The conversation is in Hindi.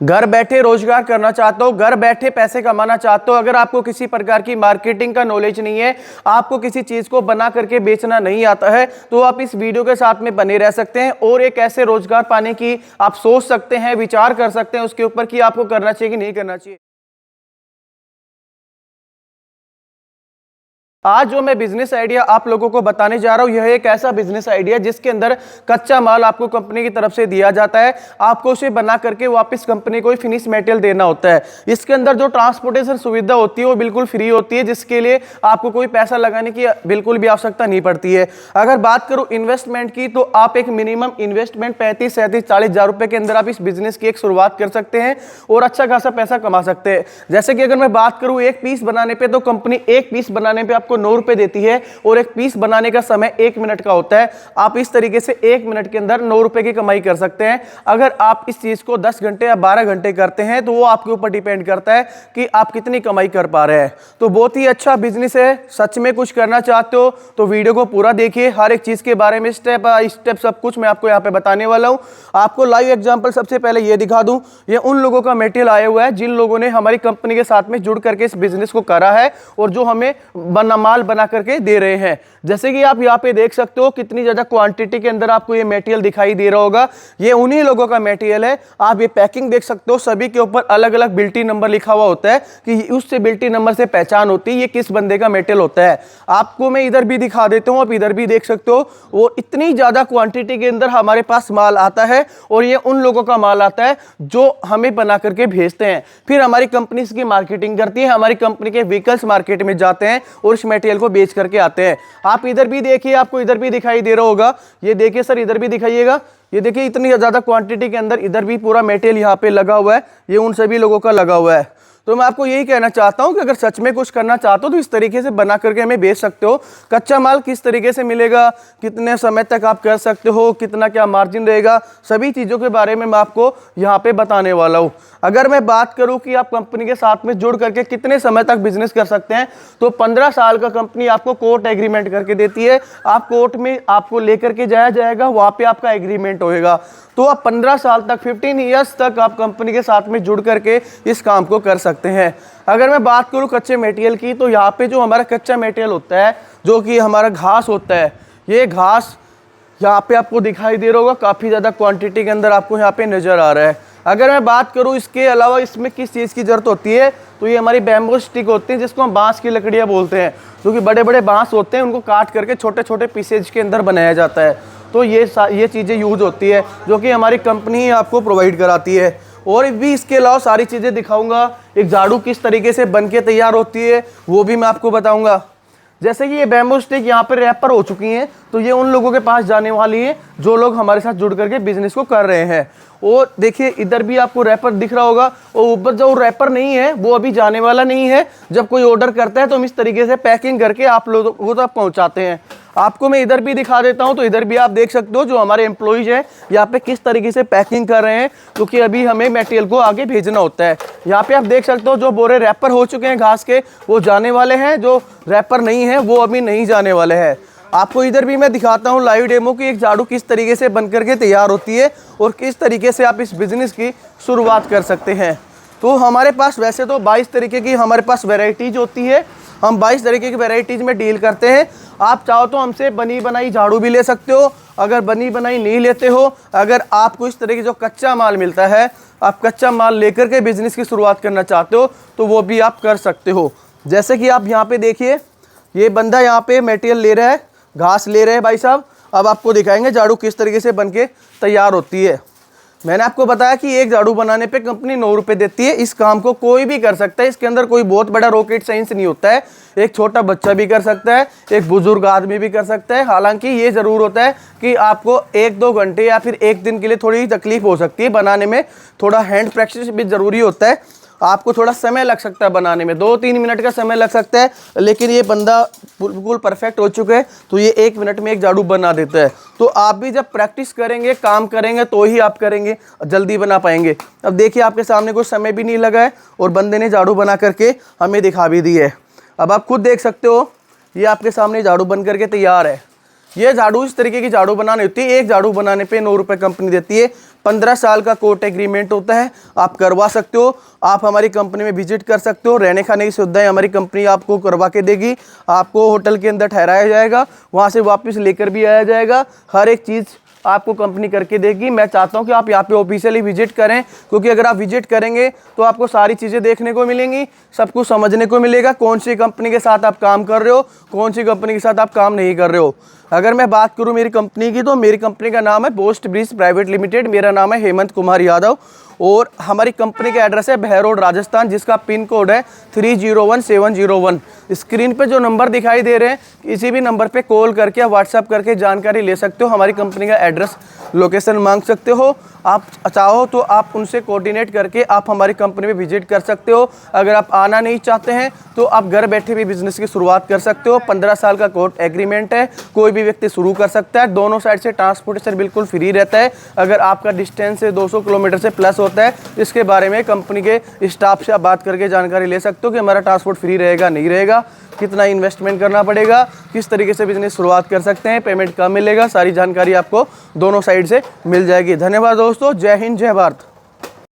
घर बैठे रोजगार करना चाहते हो, घर बैठे पैसे कमाना चाहते हो, अगर आपको किसी प्रकार की मार्केटिंग का नॉलेज नहीं है, आपको किसी चीज को बना करके बेचना नहीं आता है, तो आप इस वीडियो के साथ में बने रह सकते हैं और एक ऐसे रोजगार पाने की आप सोच सकते हैं, विचार कर सकते हैं उसके ऊपर कि आपको करना चाहिए कि नहीं करना चाहिए। आज जो मैं बिजनेस आइडिया आप लोगों को बताने जा रहा हूं, यह एक ऐसा बिजनेस आइडिया जिसके अंदर कच्चा माल आपको कंपनी की तरफ से दिया जाता है, आपको उसे बना करके वापस कंपनी को फिनिश मटेरियल देना होता है। इसके अंदर जो ट्रांसपोर्टेशन सुविधा होती है वो बिल्कुल फ्री होती है, जिसके लिए आपको कोई पैसा लगाने की बिल्कुल भी आवश्यकता नहीं पड़ती है। अगर बात करूं इन्वेस्टमेंट की, तो आप एक मिनिमम इन्वेस्टमेंट 35-40 रुपए के अंदर आप इस बिजनेस की एक शुरुआत कर सकते हैं और अच्छा खासा पैसा कमा सकते हैं। जैसे कि अगर मैं बात करूं एक पीस बनाने पे, तो कंपनी एक पीस बनाने पे आपको 9 रुपए देती है और एक पीस बनाने का समय 1 मिनट का होता है। आप इस तरीके से 1 मिनट के अंदर 9 रुपए की कमाई कर सकते हैं। अगर आप इस चीज को 10 घंटे या 12 घंटे करते हैं तो वो आपके ऊपर डिपेंड करता है कि आप कितनी कमाई कर पा रहे हैं। तो बहुत ही अच्छा बिजनेस है। सच में कुछ करना चाहते हो तो वीडियो को पूरा देखिए, हर एक चीज के बारे में स्टेप बाय स्टेप सब कुछ मैं आपको यहाँ पे बताने वाला हूँ। आपको लाइव एग्जांपल सबसे पहले ये दिखा दूं, ये उन लोगों का मटेरियल आया हुआ है जिन लोगों ने हमारी कंपनी के साथ में जुड़ करके इस बिजनेस को करा है और जो हमें माल बना करके दे रहे हैं। जैसे कि आप यहाँ पे देख सकते हो कितनी ज्यादा क्वांटिटी के अंदर आपको ये मटेरियल दिखाई दे रहा होगा, ये उन्हीं लोगों का मटेरियल है। आप ये पैकिंग देख सकते हो, सभी के ऊपर अलग अलग बिल्टी नंबर लिखा हुआ होता है कि उससे बिल्टी नंबर से पहचान होती है ये किस बंदे का मटेरियल होता है। आपको मैं इधर भी दिखा देता हूँ, आप इधर भी देख सकते हो, वो इतनी ज्यादा क्वांटिटी के अंदर हमारे पास माल आता है और ये उन लोगों का माल आता है जो हमें बना करके भेजते हैं। फिर हमारी कंपनी इसकी मार्केटिंग करती है, हमारी कंपनी के व्हीकल्स मार्केट में जाते हैं और इस मटेरियल को बेच करके आते हैं। आप इधर भी देखिए, आपको इधर भी दिखाई दे रहा होगा, ये देखिए सर, इधर भी दिखाइएगा, ये देखिए इतनी ज्यादा क्वांटिटी के अंदर इधर भी पूरा मटेरियल यहाँ पे लगा हुआ है, ये उन सभी लोगों का लगा हुआ है। तो मैं आपको यही कहना चाहता हूं कि अगर सच में कुछ करना चाहते हो तो इस तरीके से बना करके हमें बेच सकते हो। कच्चा माल किस तरीके से मिलेगा, कितने समय तक आप कर सकते हो, कितना क्या मार्जिन रहेगा, सभी चीज़ों के बारे में मैं आपको यहाँ पे बताने वाला हूँ। अगर मैं बात करूँ कि आप कंपनी के साथ में जुड़ करके कितने समय तक बिजनेस कर सकते हैं, तो 15 साल का कंपनी आपको कोर्ट एग्रीमेंट करके देती है। आप कोर्ट में आपको लेकर के जाया जाएगा, वहाँ पे आपका एग्रीमेंट होएगा। तो आप 15 साल तक 15 ईयर्स तक आप कंपनी के साथ में जुड़ करके इस काम को कर सकते हैं। अगर मैं बात करूं कच्चे मटेरियल की, तो यहाँ पे जो हमारा कच्चा मटेरियल होता है, जो कि हमारा घास होता है, ये घास यहाँ पे आपको दिखाई दे रहा होगा, काफ़ी ज़्यादा क्वांटिटी के अंदर आपको यहाँ पे नज़र आ रहा है। अगर मैं बात करूँ इसके अलावा इसमें किस चीज़ की ज़रूरत होती है, तो ये हमारी बैम्बू स्टिक होती है, जिसको हम बांस की लकड़ियाँ बोलते हैं, जो कि बड़े बड़े बांस होते हैं, उनको काट करके छोटे छोटे पीसेज के अंदर बनाया जाता है। तो ये चीज़ें यूज होती है जो कि हमारी कंपनी ही आपको प्रोवाइड कराती है। और भी इसके अलावा सारी चीज़ें दिखाऊंगा। एक झाड़ू किस तरीके से बन के तैयार होती है वो भी मैं आपको बताऊंगा। जैसे कि ये बैम्बू स्टिक यहाँ पर रैपर हो चुकी हैं, तो ये उन लोगों के पास जाने वाली है जो लोग हमारे साथ जुड़ करके बिजनेस को कर रहे हैं। और देखिए इधर भी आपको रैपर दिख रहा होगा, और ऊपर जो रैपर नहीं है वो अभी जाने वाला नहीं है। जब कोई ऑर्डर करता है तो हम इस तरीके से पैकिंग करके आप लोगों को तक पहुँचाते हैं। आपको मैं इधर भी दिखा देता हूं, तो इधर भी आप देख सकते हो जो हमारे एम्प्लॉइज हैं यहाँ पे किस तरीके से पैकिंग कर रहे हैं, क्योंकि अभी हमें मटेरियल को आगे भेजना होता है। यहाँ पे आप देख सकते हो जो बोरे रैपर हो चुके हैं घास के, वो जाने वाले हैं, जो रैपर नहीं है वो अभी नहीं जाने वाले हैं। आपको इधर भी मैं दिखाता हूँ लाइव डेमो की एक झाड़ू किस तरीके से बन करके तैयार होती है और किस तरीके से आप इस बिजनेस की शुरुआत कर सकते हैं। तो हमारे पास वैसे तो 22 तरीके की हमारे पास वेराइटीज होती है, हम 22 तरीके की वेराइटीज में डील करते हैं। आप चाहो तो हमसे बनी बनाई झाड़ू भी ले सकते हो, अगर बनी बनाई नहीं लेते हो, अगर आपको इस तरह की जो कच्चा माल मिलता है, आप कच्चा माल लेकर के बिजनेस की शुरुआत करना चाहते हो तो वो भी आप कर सकते हो। जैसे कि आप यहाँ पे देखिए, ये बंदा यहाँ पे मटेरियल ले रहा है, घास ले रहे हैं भाई साहब। अब आपको दिखाएंगे झाड़ू किस तरीके से बन के तैयार होती है। मैंने आपको बताया कि एक झाड़ू बनाने पे कंपनी 9 रुपए देती है। इस काम को कोई भी कर सकता है, इसके अंदर कोई बहुत बड़ा रॉकेट साइंस नहीं होता है। एक छोटा बच्चा भी कर सकता है, एक बुजुर्ग आदमी भी कर सकता है। हालांकि ये जरूर होता है कि आपको 1-2 घंटे या फिर एक दिन के लिए थोड़ी तकलीफ हो सकती है बनाने में, थोड़ा हैंड प्रैक्टिस भी जरूरी होता है। आपको थोड़ा समय लग सकता है बनाने में, 2-3 मिनट का समय लग सकता है, लेकिन ये बंदा बिल्कुल परफेक्ट हो चुका है, तो ये 1 मिनट में एक झाड़ू बना देता है। तो आप भी जब प्रैक्टिस करेंगे, काम करेंगे, तो ही आप करेंगे, जल्दी बना पाएंगे। अब देखिए आपके सामने कुछ समय भी नहीं लगा है और बंदे ने झाड़ू बना करके हमें दिखा भी दी है। अब आप खुद देख सकते हो, ये आपके सामने झाड़ू बन करके तैयार है। ये झाड़ू इस तरीके की झाड़ू बनानी होती है। एक झाड़ू बनाने पे 9 रुपए कंपनी देती है। 15 साल का कोर्ट एग्रीमेंट होता है, आप करवा सकते हो। आप हमारी कंपनी में विजिट कर सकते हो। रहने खाने की सुविधाएं हमारी कंपनी आपको करवा के देगी। आपको होटल के अंदर ठहराया जाएगा, वहाँ से वापस लेकर भी आया जाएगा। हर एक चीज़ आपको कंपनी करके देगी। मैं चाहता हूं कि आप यहाँ पे ऑफिशियली विजिट करें, क्योंकि अगर आप विजिट करेंगे तो आपको सारी चीज़ें देखने को मिलेंगी, सब कुछ समझने को मिलेगा। कौन सी कंपनी के साथ आप काम कर रहे हो, कौन सी कंपनी के साथ आप काम नहीं कर रहे हो। अगर मैं बात करूं मेरी कंपनी की, तो मेरी कंपनी का नाम है पोस्ट ब्रिज प्राइवेट लिमिटेड। मेरा नाम है हेमंत कुमार यादव और हमारी कंपनी का एड्रेस है बहरोड राजस्थान, जिसका पिन कोड है 301701। स्क्रीन पे जो नंबर दिखाई दे रहे हैं, किसी भी नंबर पे कॉल करके या व्हाट्सएप करके जानकारी ले सकते हो। हमारी कंपनी का एड्रेस लोकेशन मांग सकते हो। आप चाहो तो आप उनसे कोऑर्डिनेट करके आप हमारी कंपनी में विजिट कर सकते हो। अगर आप आना नहीं चाहते हैं तो आप घर बैठे भी बिजनेस की शुरुआत कर सकते हो। 15 साल का कोर्ट एग्रीमेंट है, कोई भी व्यक्ति शुरू कर सकता है। दोनों साइड से ट्रांसपोर्टेशन बिल्कुल फ्री रहता है। अगर आपका डिस्टेंस से 200 किलोमीटर से प्लस होता है, इसके बारे में कंपनी के स्टाफ से आप बात करके जानकारी ले सकते हो कि हमारा ट्रांसपोर्ट फ्री रहेगा नहीं रहेगा, कितना इन्वेस्टमेंट करना पड़ेगा, किस तरीके से बिजनेस शुरुआत कर सकते हैं, पेमेंट कब मिलेगा, सारी जानकारी आपको दोनों साइड से मिल जाएगी। धन्यवाद दोस्तों, जय हिंद जय भारत।